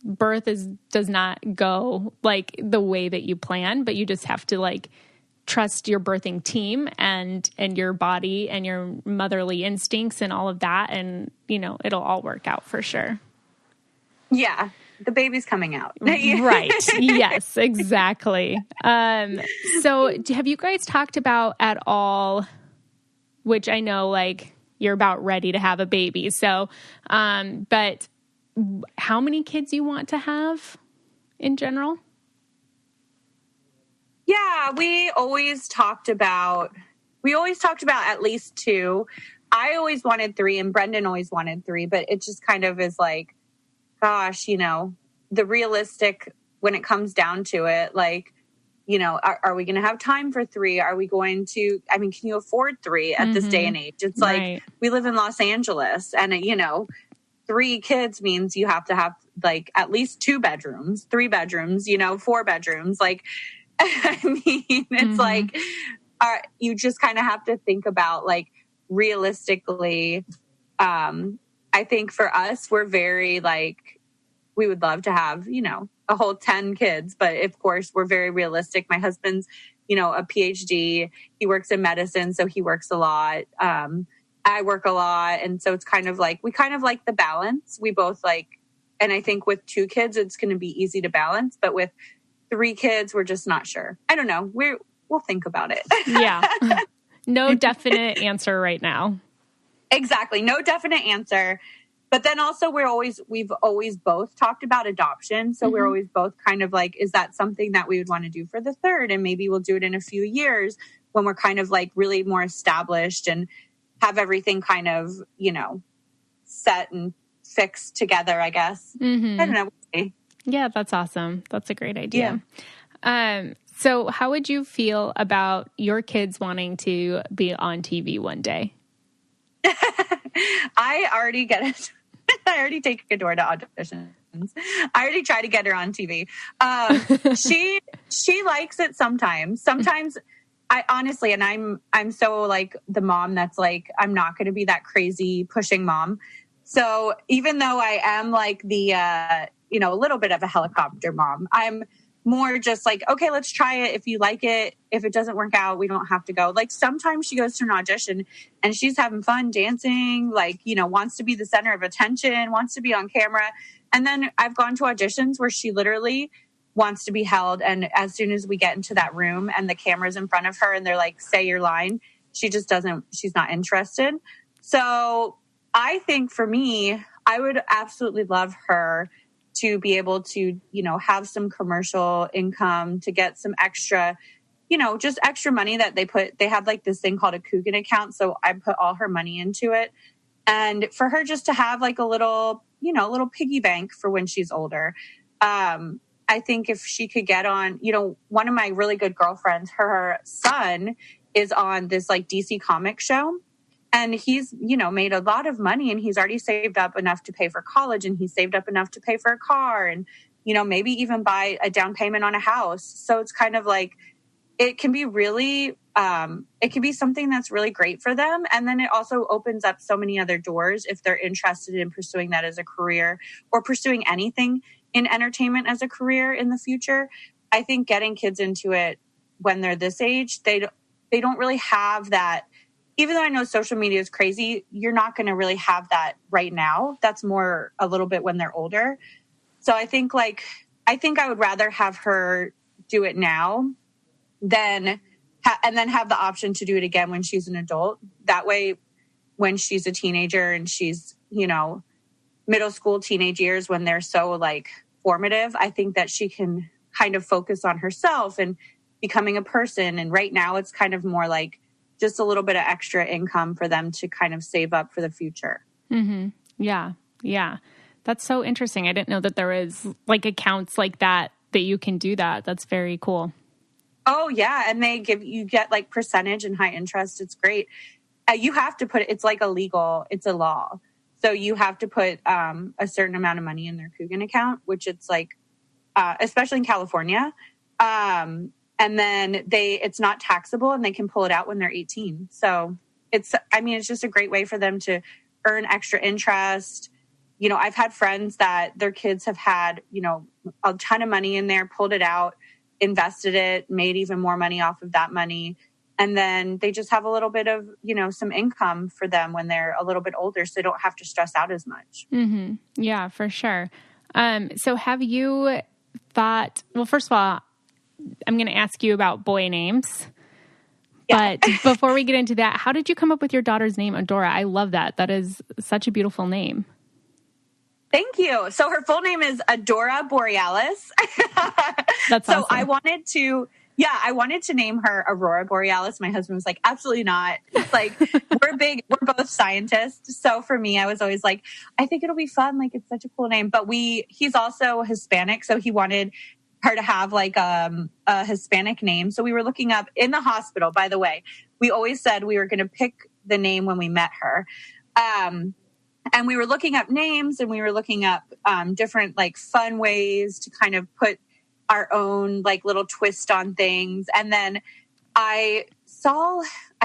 birth does not go like the way that you plan, but you just have to like trust your birthing team and your body and your motherly instincts and all of that. And, it'll all work out for sure. Yeah. The baby's coming out. Right. Yes, exactly. So have you guys talked about at all, which I know like you're about ready to have a baby. So, but how many kids you want to have in general? Yeah, we always talked about at least 2. I always wanted 3 and Brendan always wanted 3, but it just kind of is like, gosh, the realistic when it comes down to it, like, are we going to have time for 3? Are we going to, can you afford 3 at this day and age? It's like, we live in Los Angeles and, 3 kids means you have to have like at least 2 bedrooms, 3 bedrooms, 4 bedrooms. Like, I mean, it's like, you just kind of have to think about like realistically. I think for us, we're very like, we would love to have, a whole 10 kids, but of course we're very realistic. My husband's, a PhD, he works in medicine. So he works a lot. I work a lot. And so it's kind of like, we kind of like the balance. We both like, and I think with 2 kids, it's going to be easy to balance, but with 3 kids, we're just not sure. I don't know. We'll think about it. Yeah. No definite answer right now. Exactly. No definite answer. But then also we've always both talked about adoption. So we're always both kind of like, is that something that we would want to do for the 3rd? And maybe we'll do it in a few years when we're kind of like really more established and have everything kind of, set and fixed together, I guess. I don't know. Yeah, that's awesome. That's a great idea. Yeah. So how would you feel about your kids wanting to be on TV one day? I already get it. I already take Adora to auditions. I already try to get her on TV. She likes it sometimes. Sometimes I honestly, and I'm so like the mom that's like, I'm not going to be that crazy pushing mom. So even though I am like the, a little bit of a helicopter mom, I'm more just like, okay, let's try it. If you like it, if it doesn't work out, we don't have to go. Like sometimes she goes to an audition and she's having fun dancing, like, wants to be the center of attention, wants to be on camera. And then I've gone to auditions where she literally wants to be held. And as soon as we get into that room and the camera's in front of her and they're like, say your line, she's not interested. So I think for me, I would absolutely love her to be able to, have some commercial income, to get some extra, just extra money that they have like this thing called a Coogan account. So I put all her money into it. And for her just to have like a little piggy bank for when she's older. I think if she could get on, one of my really good girlfriends, her son is on this like DC comic show. And he's, made a lot of money and he's already saved up enough to pay for college and he's saved up enough to pay for a car and, maybe even buy a down payment on a house. So it's kind of like, it can be really, it can be something that's really great for them. And then it also opens up so many other doors if they're interested in pursuing that as a career or pursuing anything in entertainment as a career in the future. I think getting kids into it when they're this age, they don't really have that. Even though I know social media is crazy, you're not going to really have that right now. That's more a little bit when they're older. So I think I would rather have her do it now than and then have the option to do it again when she's an adult. That way, when she's a teenager and she's, middle school, teenage years, when they're so like formative, I think that she can kind of focus on herself and becoming a person. And right now it's kind of more like just a little bit of extra income for them to kind of save up for the future. Mm-hmm. Yeah. Yeah. That's so interesting. I didn't know that there was like accounts like that you can do that. That's very cool. Oh yeah. And you get like percentage and high interest. It's great. You have to put, it's like it's a law. So you have to put a certain amount of money in their Coogan account, which it's like, especially in California. And then it's not taxable and they can pull it out when they're 18. So it's just a great way for them to earn extra interest. I've had friends that their kids have had, a ton of money in there, pulled it out, invested it, made even more money off of that money. And then they just have a little bit of, some income for them when they're a little bit older, so they don't have to stress out as much. Mm-hmm. Yeah, for sure. So have you thought, well, first of all, I'm going to ask you about boy names. Yeah. But before we get into that, how did you come up with your daughter's name, Adora? I love that. That is such a beautiful name. Thank you. So her full name is Adora Borealis. That's awesome. So I wanted to name her Aurora Borealis. My husband was like, absolutely not. It's like, we're both scientists. So for me, I was always like, I think it'll be fun. Like, it's such a cool name. But he's also Hispanic. So he wanted her to have like a Hispanic name. So we were looking up in the hospital, by the way, we always said we were going to pick the name when we met her. And we were looking up names, and we were looking up different like fun ways to kind of put our own like little twist on things. And then I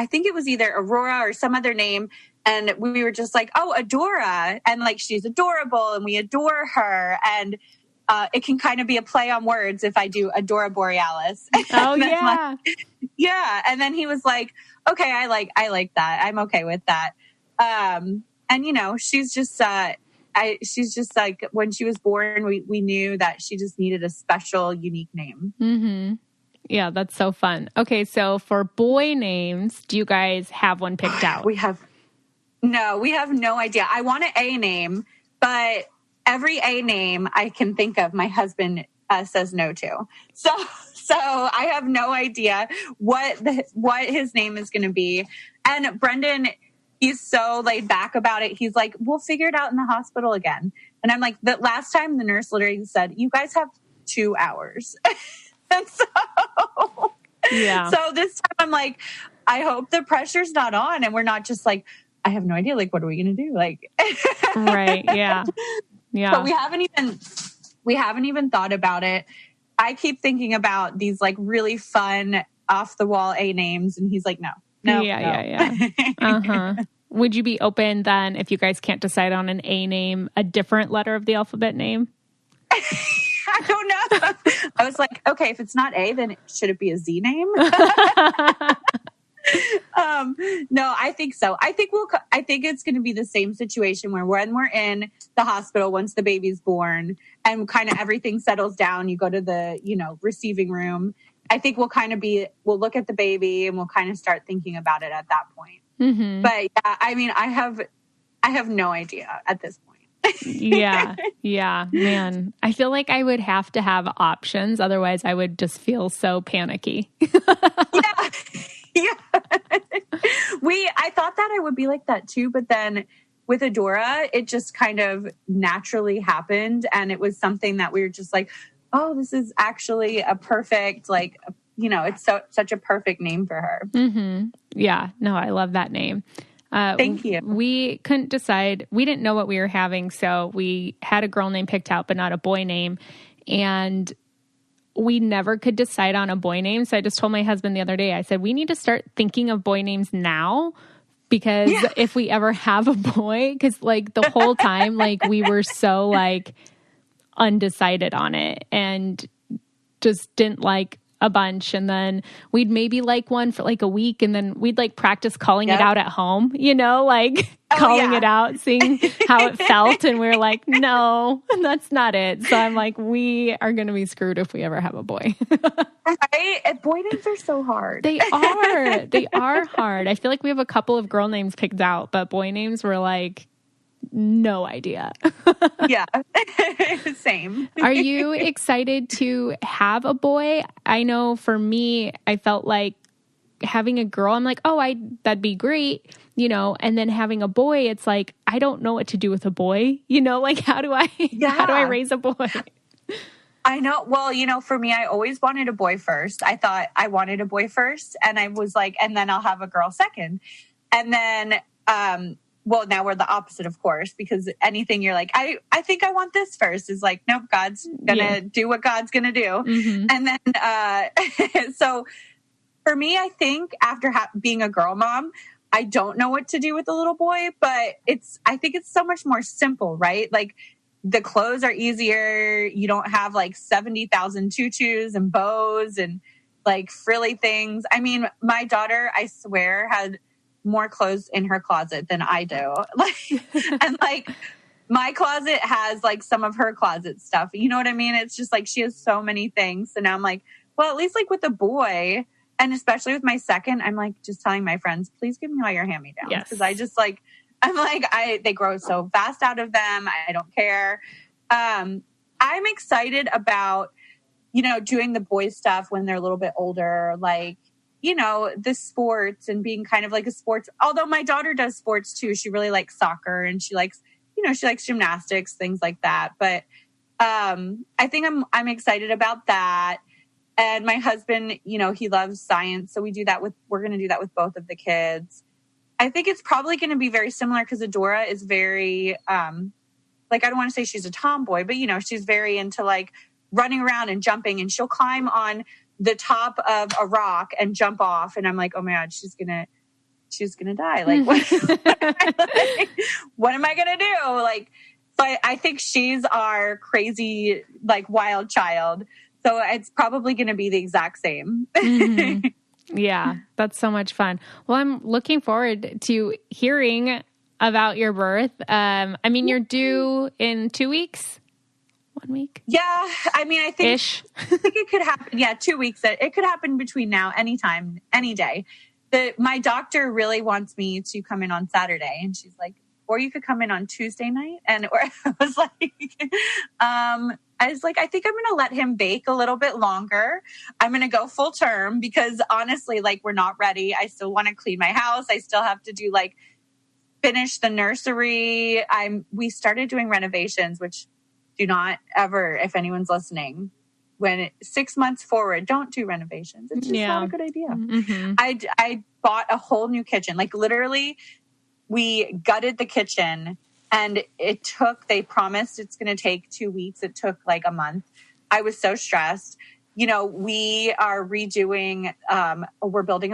think it was either Aurora or some other name. And we were just like, oh, Adora. And like, she's adorable and we adore her. And it can kind of be a play on words if I do Adora Borealis. Oh, yeah. Like, yeah. And then he was like, okay, I like that. I'm okay with that. And you know, she's just like, when she was born, we knew that she just needed a special, unique name. Mm-hmm. Yeah, that's so fun. Okay, so for boy names, do you guys have one picked out? We have no idea. I want an A name, but every A name I can think of, my husband says no to. So I have no idea what his name is going to be. And Brendan, he's so laid back about it. He's like, we'll figure it out in the hospital again. And I'm like, the last time the nurse literally said, you guys have 2 hours. And so this time I'm like, I hope the pressure's not on and we're not just like, I have no idea. Like, what are we going to do? Like, right. Yeah. Yeah. But we haven't even thought about it. I keep thinking about these like really fun off the wall A names. And he's like, no. Yeah. Uh-huh. Would you be open then, if you guys can't decide on an A name, a different letter of the alphabet name? I don't know. I was like, okay, if it's not A, then should it be a Z name? No, I think so. I think it's going to be the same situation where when we're in the hospital, once the baby's born and kind of everything settles down, you go to the, receiving room. I think we'll look at the baby and we'll kind of start thinking about it at that point. Mm-hmm. But yeah, I mean, I have no idea at this point. Yeah, man. I feel like I would have to have options. Otherwise, I would just feel so panicky. Yeah. I thought that I would be like that too, but then with Adora, it just kind of naturally happened. And it was something that we were just like, oh, this is actually a perfect, like, it's such a perfect name for her. Mm-hmm. Yeah, no, I love that name. Thank you. We couldn't decide. We didn't know what we were having. So we had a girl name picked out, but not a boy name. And we never could decide on a boy name. So I just told my husband the other day, I said, we need to start thinking of boy names now, because if we ever have a boy, because like the whole time, like we were so like undecided on it and just didn't like a bunch. And then we'd maybe like one for like a week, and then we'd like practice calling it out at home, calling it out, seeing how it felt. And we were like, no, that's not it. So I'm like, we are going to be screwed if we ever have a boy. Right? And boy names are so hard. They are hard. I feel like we have a couple of girl names picked out, but boy names were like, no idea. Yeah. Same. Are you excited to have a boy? I know for me, I felt like having a girl, I'm like, that'd be great, and then having a boy, it's like, I don't know what to do with a boy, like how do I raise a boy? I know. Well, for me, I always wanted a boy first. I thought I wanted a boy first, and I was like, and then I'll have a girl second. And then, well, now we're the opposite, of course, because anything you're like, I think I want this first is like, nope, God's going to do what God's going to do. Mm-hmm. And then, so for me, I think after being a girl mom, I don't know what to do with a little boy, but I think it's so much more simple, right? Like the clothes are easier. You don't have like 70,000 tutus and bows and like frilly things. I mean, my daughter, I swear, had more clothes in her closet than I do. And like my closet has like some of her closet stuff. You know what I mean? It's just like she has so many things. So now I'm like, well, at least like with a boy, and especially with my second, I'm like just telling my friends, please give me all your hand-me-downs. Yes. Because I just like, I'm like, they grow so fast out of them. I don't care. I'm excited about, doing the boy stuff when they're a little bit older, like, the sports and being kind of like a sports, although my daughter does sports too. She really likes soccer and she likes gymnastics, things like that. But, I think I'm excited about that. And my husband, he loves science. So we're going to do that with both of the kids. I think it's probably going to be very similar because Adora is very, like, I don't want to say she's a tomboy, but, you know, she's very into like running around and jumping, and she'll climb on the top of a rock and jump off. And I'm like, oh my God, she's going to die. Like, what am I going to do? Like, but I think she's our crazy, like, wild child. So it's probably going to be the exact same. Mm-hmm. Yeah, that's so much fun. Well, I'm looking forward to hearing about your birth. I mean, you're due in 2 weeks? 1 week? Yeah. I mean, I think it could happen. Yeah, 2 weeks. It could happen between now, anytime, any day. My doctor really wants me to come in on Saturday, and she's like, or you could come in on Tuesday night. Or I was like, I think I'm going to let him bake a little bit longer. I'm going to go full term because honestly, like, we're not ready. I still want to clean my house. I still have to do finish the nursery. We started doing renovations, which do not ever, if anyone's listening, 6 months forward, don't do renovations. It's just not a good idea. Mm-hmm. I bought a whole new kitchen. Like, literally, we gutted the kitchen, and they promised it's going to take 2 weeks. It took like a month. I was so stressed. You know, we are redoing, we're building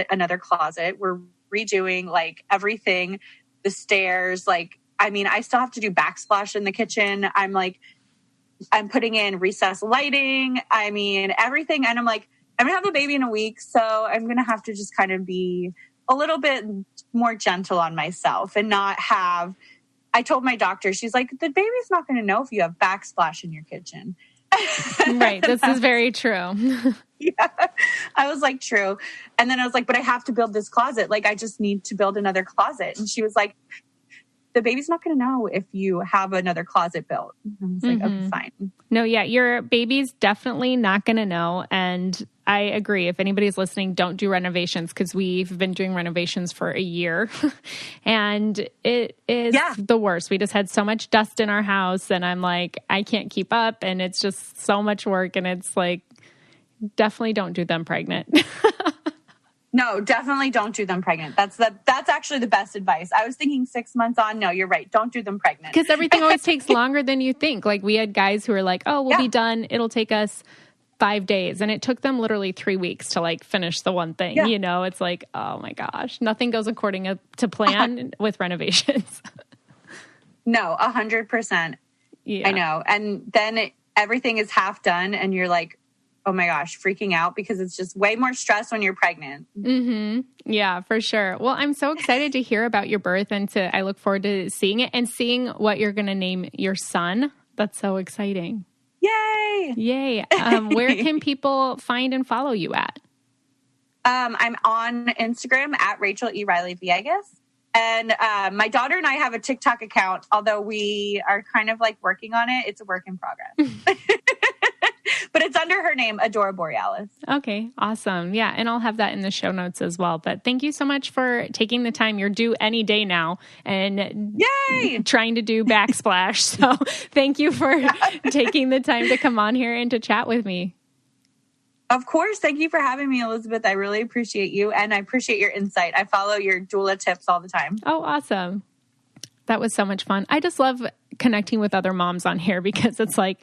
another closet. We're redoing like everything, the stairs. Like, I mean, I still have to do backsplash in the kitchen. I'm putting in recessed lighting. I mean, everything. And I'm like, I'm going to have a baby in a week. So I'm going to have to just kind of be a little bit more gentle on myself and not have, I told my doctor, she's like, the baby's not going to know if you have backsplash in your kitchen. Right. This is very true. Yeah. I was like, true. And then I was like, but I have to build this closet. Like, I just need to build another closet. And she was like, the baby's not going to know if you have another closet built. And I was like, okay, fine. No, yeah, your baby's definitely not going to know. And I agree. If anybody's listening, don't do renovations, because we've been doing renovations for a year and it is the worst. We just had so much dust in our house, and I'm like, I can't keep up, and it's just so much work. And it's like, definitely don't do them pregnant. No, definitely don't do them pregnant. That's actually the best advice. I was thinking 6 months on. No, you're right. Don't do them pregnant. Because everything always takes longer than you think. Like, we had guys who were like, oh, we'll be done. It'll take us 5 days. And it took them literally 3 weeks to like finish the one thing. Yeah. You know, it's like, oh my gosh, nothing goes according to plan with renovations. No, 100%. Yeah. I know. And then everything is half done and you're like, oh my gosh, freaking out, because it's just way more stress when you're pregnant. Mm-hmm. Yeah, for sure. Well, I'm so excited to hear about your birth, and I look forward to seeing it and seeing what you're going to name your son. That's so exciting. Yay! Yay. Where can people find and follow you at? I'm on Instagram at Rachel E. Reilly Villegas. And my daughter and I have a TikTok account, although we are kind of like working on it. It's a work in progress. But it's under her name, Adora Borealis. Okay, awesome. Yeah, and I'll have that in the show notes as well. But thank you so much for taking the time. You're due any day now and trying to do backsplash. So thank you for taking the time to come on here and to chat with me. Of course. Thank you for having me, Elizabeth. I really appreciate you, and I appreciate your insight. I follow your doula tips all the time. Oh, awesome. That was so much fun. I just love connecting with other moms on here because it's like,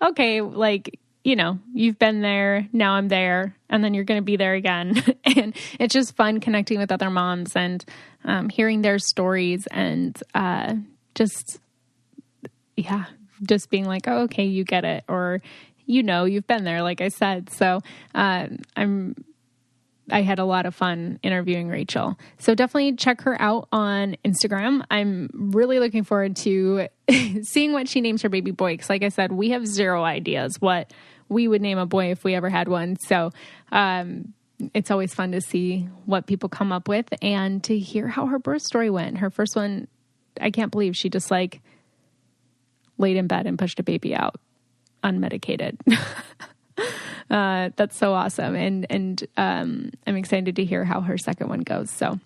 okay, like, you know, you've been there, now I'm there, and then you're going to be there again. And it's just fun connecting with other moms and hearing their stories and just being like, oh, okay, you get it. Or, you know, you've been there, like I said. So I had a lot of fun interviewing Rachel. So definitely check her out on Instagram. I'm really looking forward to seeing what she names her baby boy. Because like I said, we have zero ideas what we would name a boy if we ever had one. So it's always fun to see what people come up with and to hear how her birth story went. Her first one, I can't believe she just like laid in bed and pushed a baby out unmedicated. That's so awesome. And I'm excited to hear how her second one goes. So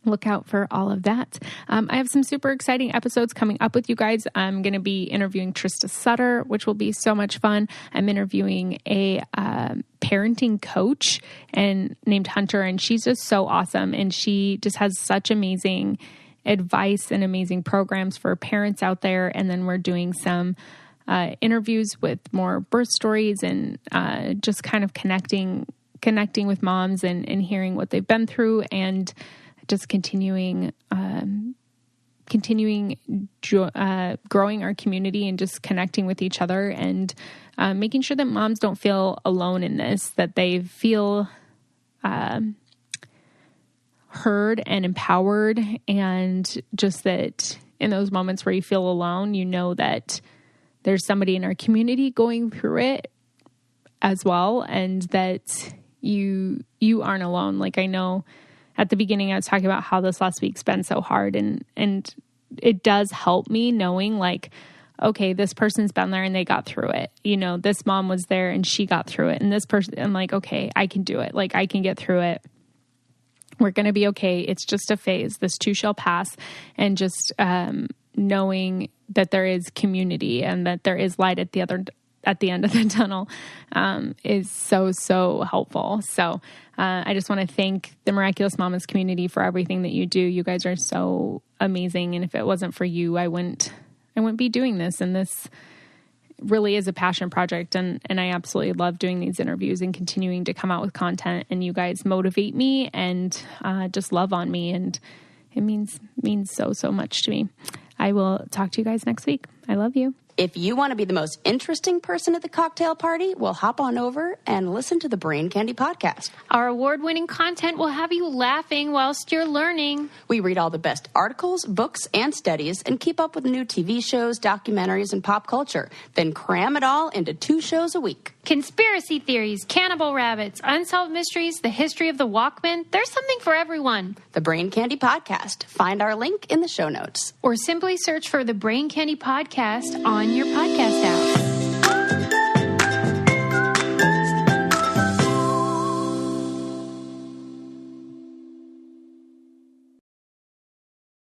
look out for all of that. I have some super exciting episodes coming up with you guys. I'm going to be interviewing Trista Sutter, which will be so much fun. I'm interviewing a parenting coach and named Hunter, and she's just so awesome. And she just has such amazing advice and amazing programs for parents out there. And then we're doing some interviews with more birth stories and just kind of connecting with moms and hearing what they've been through, and just continuing growing our community and just connecting with each other, and making sure that moms don't feel alone in this, that they feel heard and empowered, and just that in those moments where you feel alone, you know that there's somebody in our community going through it as well, and that you aren't alone. Like, I know at the beginning I was talking about how this last week's been so hard, and it does help me knowing, like, okay, this person's been there and they got through it. You know, this mom was there and she got through it. And this person, I'm like, okay, I can do it. Like, I can get through it. We're going to be okay. It's just a phase. This too shall pass. And just knowing that there is community and that there is light at the end of the tunnel is so, so helpful. So I just want to thank the Miraculous Mamas community for everything that you do. You guys are so amazing. And if it wasn't for you, I wouldn't be doing this. And this really is a passion project. And I absolutely love doing these interviews and continuing to come out with content. And you guys motivate me and just love on me. And it means so, so much to me. I will talk to you guys next week. I love you. If you want to be the most interesting person at the cocktail party, well, hop on over and listen to the Brain Candy podcast. Our award-winning content will have you laughing whilst you're learning. We read all the best articles, books, and studies, and keep up with new TV shows, documentaries, and pop culture. Then cram it all into 2 shows a week. Conspiracy theories, cannibal rabbits, unsolved mysteries, the history of the Walkman. There's something for everyone. The Brain Candy podcast. Find our link in the show notes. Or simply search for the Brain Candy podcast on your podcast app.